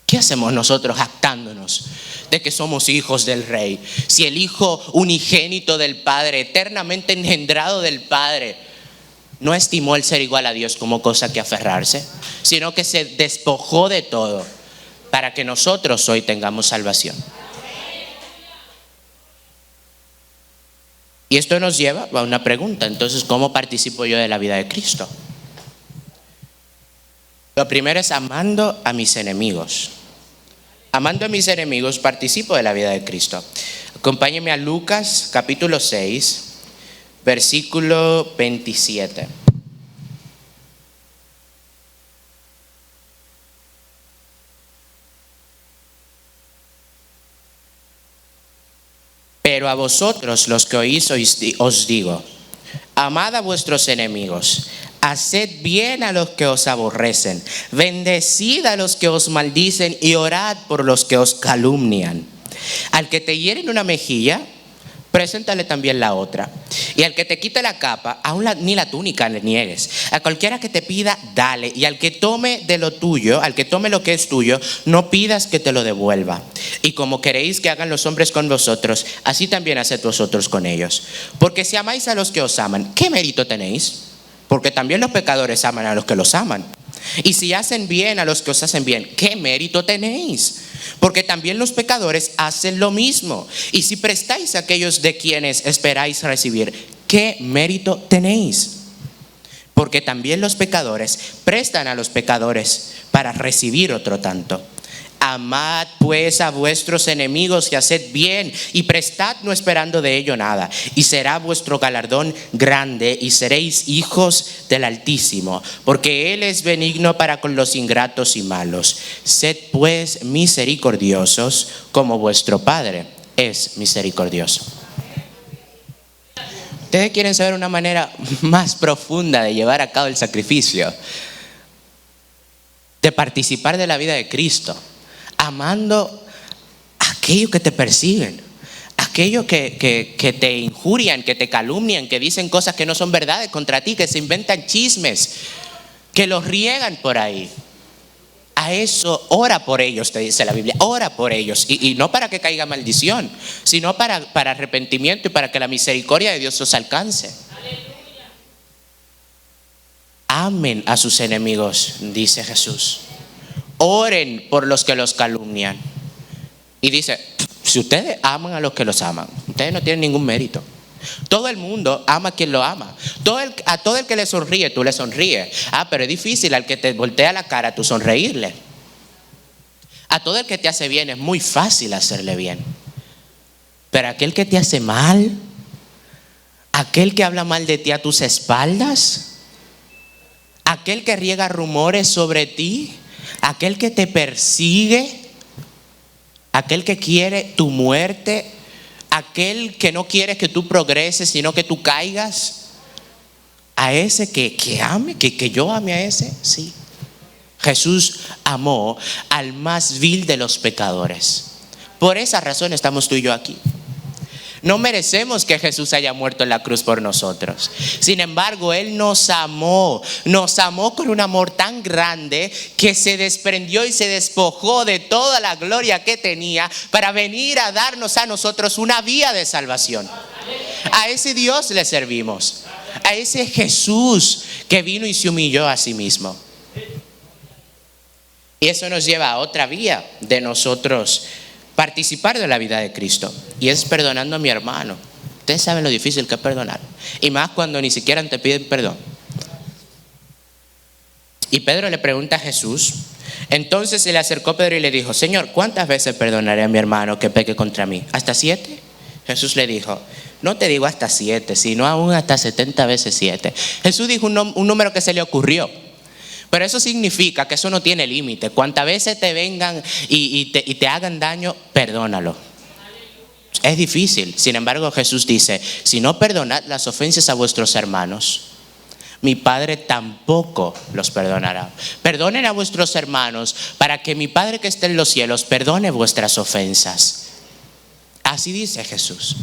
Speaker 8: ¿Qué hacemos nosotros jactándonos de que somos hijos del Rey. Si el Hijo unigénito del Padre, eternamente engendrado del Padre, no estimó el ser igual a Dios como cosa que aferrarse, sino que se despojó de todo para que nosotros hoy tengamos salvación. Y esto nos lleva a una pregunta. Entonces, ¿cómo participo yo de la vida de Cristo? Lo primero es amando a mis enemigos. Amando a mis enemigos participo de la vida de Cristo. Acompáñenme a Lucas capítulo 6, versículo 27. Pero a vosotros los que oís os digo, amad a vuestros enemigos, haced bien a los que os aborrecen, bendecid a los que os maldicen y orad por los que os calumnian. Al que te hiere en una mejilla, preséntale también la otra. Y al que te quite la capa, ni la túnica le niegues. A cualquiera que te pida, dale. Y al que tome de lo tuyo, al que tome lo que es tuyo, no pidas que te lo devuelva. Y como queréis que hagan los hombres con vosotros, así también haced vosotros con ellos. Porque si amáis a los que os aman, ¿qué mérito tenéis? Porque también los pecadores aman a los que los aman. Y si hacen bien a los que os hacen bien, ¿qué mérito tenéis? Porque también los pecadores hacen lo mismo. Y si prestáis a aquellos de quienes esperáis recibir, ¿qué mérito tenéis? Porque también los pecadores prestan a los pecadores para recibir otro tanto. Amad pues a vuestros enemigos y haced bien y prestad no esperando de ello nada, y será vuestro galardón grande y seréis hijos del Altísimo, porque Él es benigno para con los ingratos y malos. Sed pues misericordiosos como vuestro Padre es misericordioso. ¿Ustedes quieren saber una manera más profunda de llevar a cabo el sacrificio? De participar de la vida de Cristo. Amando a aquellos que te persiguen, aquellos que te injurian, que te calumnian, que dicen cosas que no son verdades contra ti, que se inventan chismes, que los riegan por ahí. A eso, ora por ellos, te dice la Biblia, ora por ellos. Y no para que caiga maldición, sino para arrepentimiento y para que la misericordia de Dios os alcance. Amen a sus enemigos, dice Jesús. Oren por los que los calumnian. Y dice, si ustedes aman a los que los aman, ustedes no tienen ningún mérito. Todo el mundo ama a quien lo ama. A todo el que le sonríe, tú le sonríes. Pero es difícil al que te voltea la cara, tú sonreírle. A todo el que te hace bien es muy fácil hacerle bien. Pero aquel que te hace mal, aquel que habla mal de ti a tus espaldas, aquel que riega rumores sobre ti, aquel que te persigue, aquel que quiere tu muerte, aquel que no quiere que tú progreses, sino que tú caigas, a ese que ame, que yo ame a ese, sí. Jesús amó al más vil de los pecadores. Por esa razón estamos tú y yo aquí. No merecemos que Jesús haya muerto en la cruz por nosotros. Sin embargo, Él nos amó con un amor tan grande que se desprendió y se despojó de toda la gloria que tenía para venir a darnos a nosotros una vía de salvación. A ese Dios le servimos, a ese Jesús que vino y se humilló a sí mismo. Y eso nos lleva a otra vía de nosotros participar de la vida de Cristo, y es perdonando a mi hermano. Ustedes saben lo difícil que es perdonar, y más cuando ni siquiera te piden perdón. Y Pedro le pregunta a Jesús. Entonces se le acercó Pedro y le dijo: Señor, ¿cuántas veces perdonaré a mi hermano que peque contra mí? ¿Hasta 7? Jesús le dijo: no te digo hasta 7, sino aún hasta 70 veces 7. Jesús dijo un número que se le ocurrió. Pero eso significa que eso no tiene límite. Cuantas veces te vengan y te hagan daño, perdónalo. Es difícil. Sin embargo, Jesús dice: si no perdonad las ofensas a vuestros hermanos, mi Padre tampoco los perdonará. Perdonen a vuestros hermanos para que mi Padre que está en los cielos perdone vuestras ofensas. Así dice Jesús.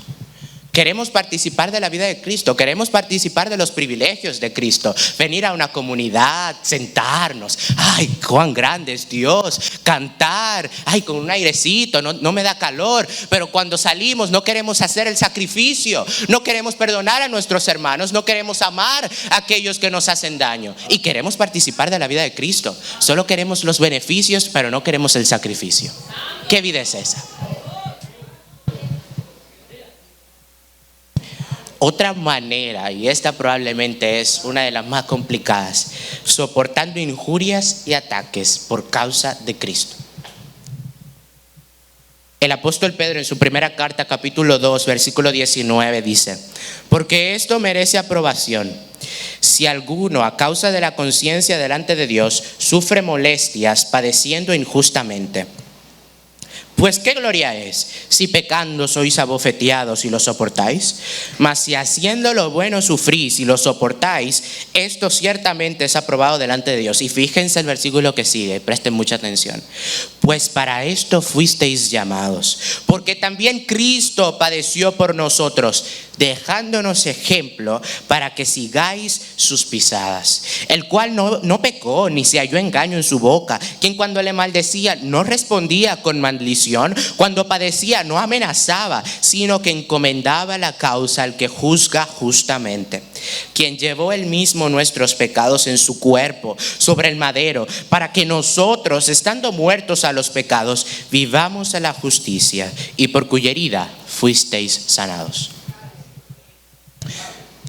Speaker 8: Queremos participar de la vida de Cristo, queremos participar de los privilegios de Cristo, venir a una comunidad, sentarnos, ay, cuán grande es Dios, cantar, ay, con un airecito, no me da calor, pero cuando salimos no queremos hacer el sacrificio, no queremos perdonar a nuestros hermanos, no queremos amar a aquellos que nos hacen daño y queremos participar de la vida de Cristo, solo queremos los beneficios, pero no queremos el sacrificio. ¿Qué vida es esa? Otra manera, y esta probablemente es una de las más complicadas, soportando injurias y ataques por causa de Cristo. El apóstol Pedro en su primera carta, capítulo 2, versículo 19 dice: porque esto merece aprobación. Si alguno a causa de la conciencia delante de Dios sufre molestias padeciendo injustamente, pues qué gloria es si pecando sois abofeteados y lo soportáis, mas si haciendo lo bueno sufrís y lo soportáis, esto ciertamente es aprobado delante de Dios. Y fíjense el versículo que sigue, presten mucha atención. Pues para esto fuisteis llamados, porque también Cristo padeció por nosotros, dejándonos ejemplo para que sigáis sus pisadas, el cual no pecó ni se halló engaño en su boca, quien cuando le maldecía no respondía con maldición, cuando padecía no amenazaba, sino que encomendaba la causa al que juzga justamente, quien llevó él mismo nuestros pecados en su cuerpo sobre el madero, para que nosotros, estando muertos a los pecados, vivamos a la justicia, y por cuya herida fuisteis sanados.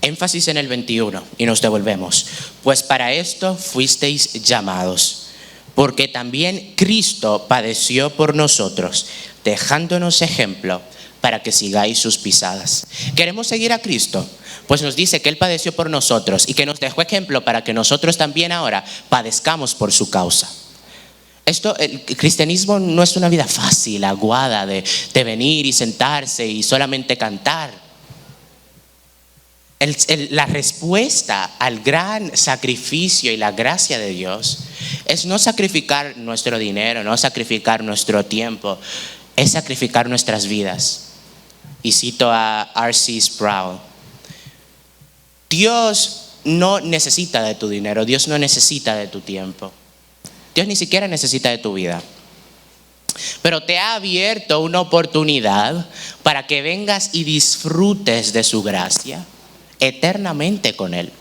Speaker 8: Énfasis en el 21 y nos devolvemos. Pues para esto fuisteis llamados, porque también Cristo padeció por nosotros, dejándonos ejemplo para que sigáis sus pisadas. ¿Queremos seguir a Cristo? Pues nos dice que Él padeció por nosotros y que nos dejó ejemplo para que nosotros también ahora padezcamos por su causa. El cristianismo no es una vida fácil, aguada, de venir y sentarse y solamente cantar. La respuesta al gran sacrificio y la gracia de Dios es no sacrificar nuestro dinero, no sacrificar nuestro tiempo, es sacrificar nuestras vidas. Y cito a R.C. Sproul: Dios no necesita de tu dinero, Dios no necesita de tu tiempo, Dios ni siquiera necesita de tu vida. Pero te ha abierto una oportunidad para que vengas y disfrutes de su gracia eternamente con Él.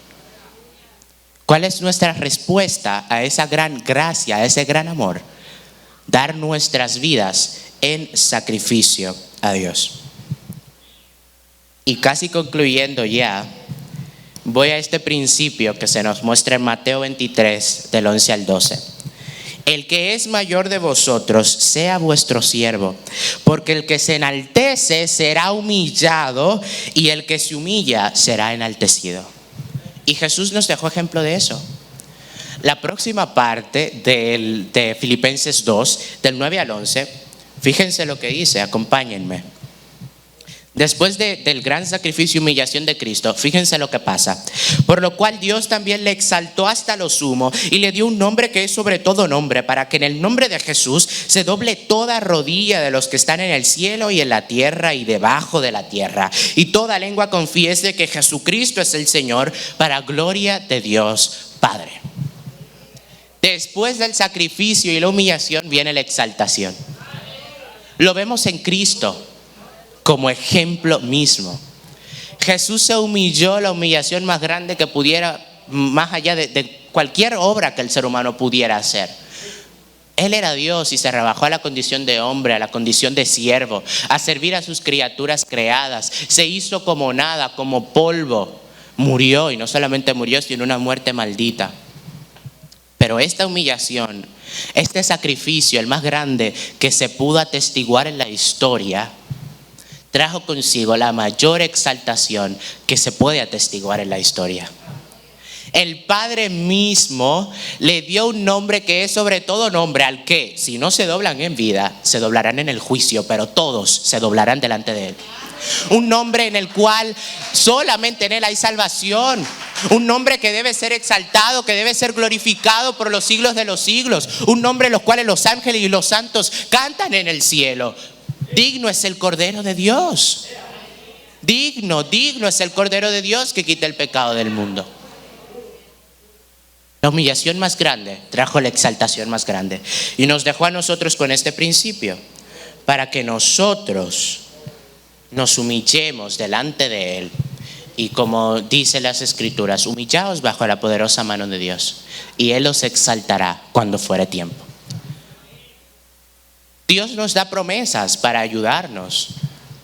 Speaker 8: ¿Cuál es nuestra respuesta a esa gran gracia, a ese gran amor? Dar nuestras vidas en sacrificio a Dios. Y casi concluyendo ya, voy a este principio que se nos muestra en Mateo 23, del 11 al 12. El que es mayor de vosotros sea vuestro siervo, porque el que se enaltece será humillado, y el que se humilla será enaltecido. Y Jesús nos dejó ejemplo de eso. La próxima parte de Filipenses 2, del 9 al 11, fíjense lo que dice, acompáñenme. Después del gran sacrificio y humillación de Cristo, fíjense lo que pasa. Por lo cual Dios también le exaltó hasta lo sumo y le dio un nombre que es sobre todo nombre, para que en el nombre de Jesús se doble toda rodilla de los que están en el cielo y en la tierra y debajo de la tierra, y toda lengua confiese que Jesucristo es el Señor, para gloria de Dios Padre. Después del sacrificio y la humillación viene la exaltación. Lo vemos en Cristo como ejemplo mismo. Jesús se humilló, la humillación más grande que pudiera, más allá de cualquier obra que el ser humano pudiera hacer. Él era Dios y se rebajó a la condición de hombre, a la condición de siervo, a servir a sus criaturas creadas. Se hizo como nada, como polvo. Murió, y no solamente murió, sino una muerte maldita. Pero esta humillación, este sacrificio, el más grande que se pudo atestiguar en la historia, trajo consigo la mayor exaltación que se puede atestiguar en la historia. El Padre mismo le dio un nombre que es sobre todo nombre, al que, si no se doblan en vida, se doblarán en el juicio, pero todos se doblarán delante de Él. Un nombre en el cual solamente en Él hay salvación. Un nombre que debe ser exaltado, que debe ser glorificado por los siglos de los siglos. Un nombre en los cuales los ángeles y los santos cantan en el cielo. Digno es el Cordero de Dios. Digno es el Cordero de Dios que quita el pecado del mundo. La humillación más grande trajo la exaltación más grande. Y nos dejó a nosotros con este principio, para que nosotros nos humillemos delante de Él. Y como dice las Escrituras, humillaos bajo la poderosa mano de Dios, y Él os exaltará cuando fuere tiempo. Dios nos da promesas para ayudarnos,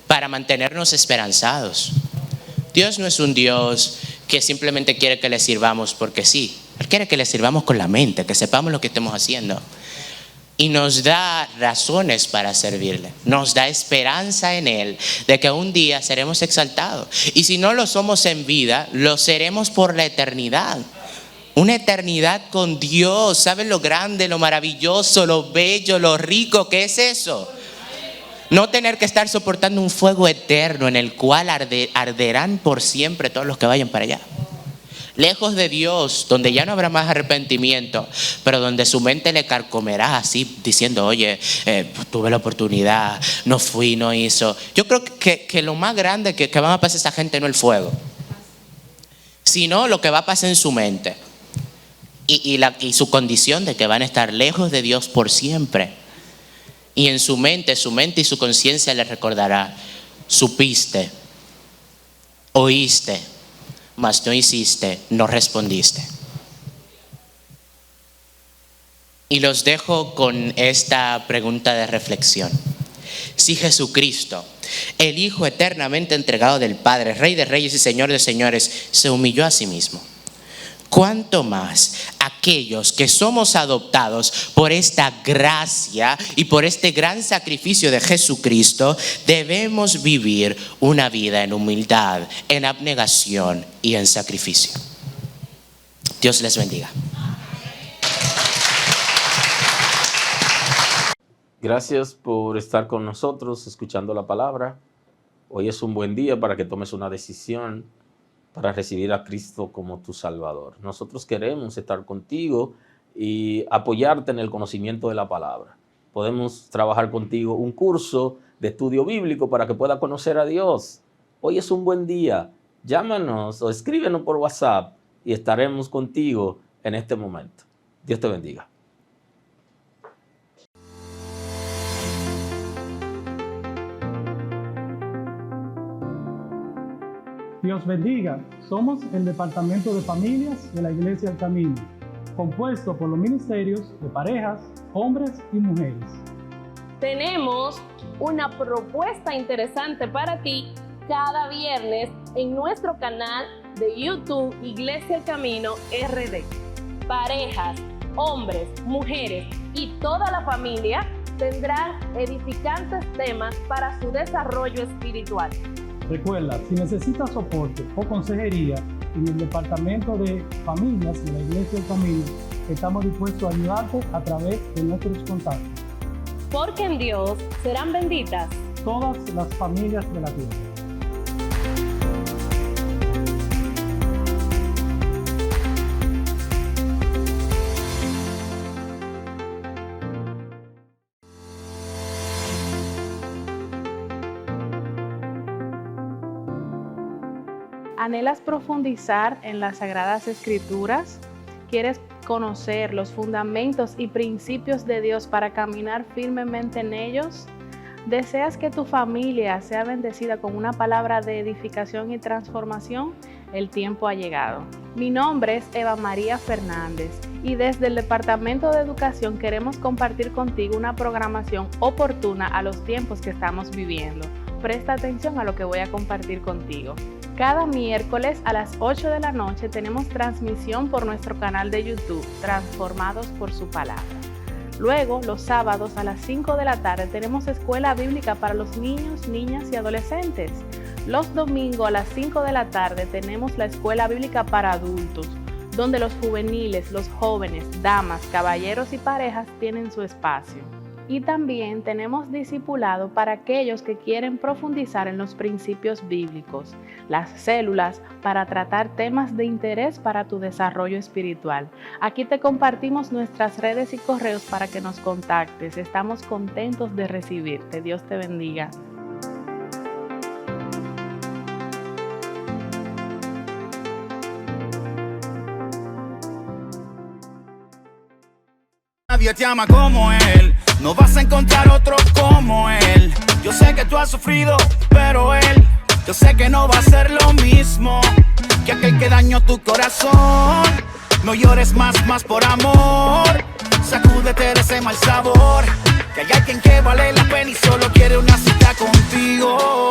Speaker 8: para mantenernos esperanzados. Dios no es un Dios que simplemente quiere que le sirvamos porque sí. Él quiere que le sirvamos con la mente, que sepamos lo que estemos haciendo. Y nos da razones para servirle. Nos da esperanza en Él de que un día seremos exaltados. Y si no lo somos en vida, lo seremos por la eternidad. Una eternidad con Dios. ¿Saben lo grande, lo maravilloso, lo bello, lo rico que es eso? No tener que estar soportando un fuego eterno en el cual arderán por siempre todos los que vayan para allá. Lejos de Dios, donde ya no habrá más arrepentimiento, pero donde su mente le carcomerá así, diciendo, oye, tuve la oportunidad, no fui, no hizo. Yo creo que lo más grande que va a pasar a esa gente no es el fuego, sino lo que va a pasar en su mente y su condición de que van a estar lejos de Dios por siempre. Y en su mente y su conciencia les recordará, supiste, oíste, mas no hiciste, no respondiste. Y los dejo con esta pregunta de reflexión. Si Jesucristo, el Hijo eternamente entregado del Padre, Rey de Reyes y Señor de Señores, se humilló a sí mismo, ¿cuánto más aquellos que somos adoptados por esta gracia y por este gran sacrificio de Jesucristo debemos vivir una vida en humildad, en abnegación y en sacrificio? Dios les bendiga.
Speaker 1: Gracias por estar con nosotros escuchando la palabra. Hoy es un buen día para que tomes una decisión para recibir a Cristo como tu Salvador. Nosotros queremos estar contigo y apoyarte en el conocimiento de la palabra. Podemos trabajar contigo un curso de estudio bíblico para que puedas conocer a Dios. Hoy es un buen día. Llámanos o escríbenos por WhatsApp y estaremos contigo en este momento. Dios te bendiga.
Speaker 9: Dios bendiga. Somos el Departamento de Familias de la Iglesia El Camino, compuesto por los ministerios de parejas, hombres y mujeres.
Speaker 10: Tenemos una propuesta interesante para ti cada viernes en nuestro canal de YouTube Iglesia El Camino RD. Parejas, hombres, mujeres y toda la familia tendrán edificantes temas para su desarrollo espiritual.
Speaker 9: Recuerda, si necesitas soporte o consejería en el Departamento de Familias de la Iglesia El Camino, estamos dispuestos a ayudarte a través de nuestros contactos.
Speaker 10: Porque en Dios serán benditas
Speaker 9: todas las familias de la tierra.
Speaker 2: ¿Anhelas profundizar en las Sagradas Escrituras? ¿Quieres conocer los fundamentos y principios de Dios para caminar firmemente en ellos? ¿Deseas que tu familia sea bendecida con una palabra de edificación y transformación? El tiempo ha llegado. Mi nombre es Eva María Fernández y desde el Departamento de Educación queremos compartir contigo una programación oportuna a los tiempos que estamos viviendo. Presta atención a lo que voy a compartir contigo. Cada miércoles a las 8 de la noche tenemos transmisión por nuestro canal de YouTube, Transformados por su Palabra. Luego, los sábados a las 5 de la tarde tenemos escuela bíblica para los niños, niñas y adolescentes. Los domingos a las 5 de la tarde tenemos la escuela bíblica para adultos, donde los juveniles, los jóvenes, damas, caballeros y parejas tienen su espacio. Y también tenemos discipulado para aquellos que quieren profundizar en los principios bíblicos, las células para tratar temas de interés para tu desarrollo espiritual. Aquí te compartimos nuestras redes y correos para que nos contactes. Estamos contentos de recibirte. Dios te bendiga.
Speaker 11: nadie te ama como él. No vas a encontrar otro como él. Yo sé que tú has sufrido, pero él, yo sé que no va a ser lo mismo que aquel que dañó tu corazón. No llores más por amor. Sacúdete de ese mal sabor. Que hay alguien que vale la pena y solo quiere una cita contigo.